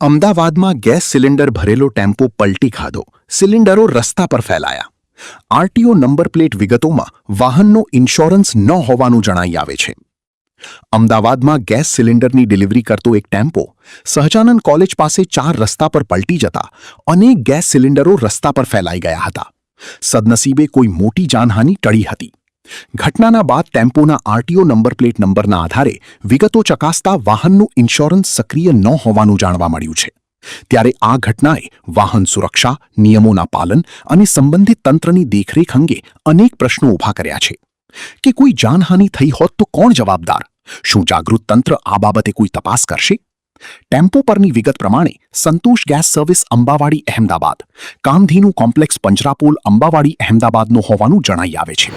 અમદાવાદમાં gas cylinder ભરેલો tempo પલટી ખાધો, સિલિન્ડરો રસ્તા પર ફેલાયા. આરટીઓ નંબર પ્લેટ વિગતોમાં વાહનનો ઇન્સ્યોરન્સ ન હોવાનું જણાઈ આવે છે. અમદાવાદમાં ગેસ સિલિન્ડરની ડિલિવરી કરતો એક ટેમ્પો સહજાનંદ કોલેજ પાસે 4 રસ્તા પર પલટી જતા અનેક ગેસ સિલિન્ડરો રસ્તા પર ફેલાઈ ગયા હતા. સદનસીબે કોઈ મોટી જાનહાનિ ટળી હતી. ઘટનાના બાદ ટેમ્પોના આરટીઓ નંબર પ્લેટ નંબરના આધારે વિગતો ચકાસતા વાહનનું ઇન્સ્યોરન્સ સક્રિય ન હોવાનું જાણવા મળ્યું છે. ત્યારે આ ઘટનાએ વાહન સુરક્ષા, નિયમોના પાલન અને સંબંધિત તંત્રની દેખરેખ અંગે અનેક પ્રશ્નો ઊભા કર્યા છે. કે કોઈ જાનહાનિ થઈ હોત તો કોણ જવાબદાર? શું જાગૃત તંત્ર આ બાબતે કોઈ તપાસ કરશે? ટેમ્પો પરની વિગત પ્રમાણે Santosh gas service Ambawadi Ahmedabad, Kamdhenu complex Panjrapol Ambawadi અહેમદાબાદનો હોવાનું જણાઈ આવે છે.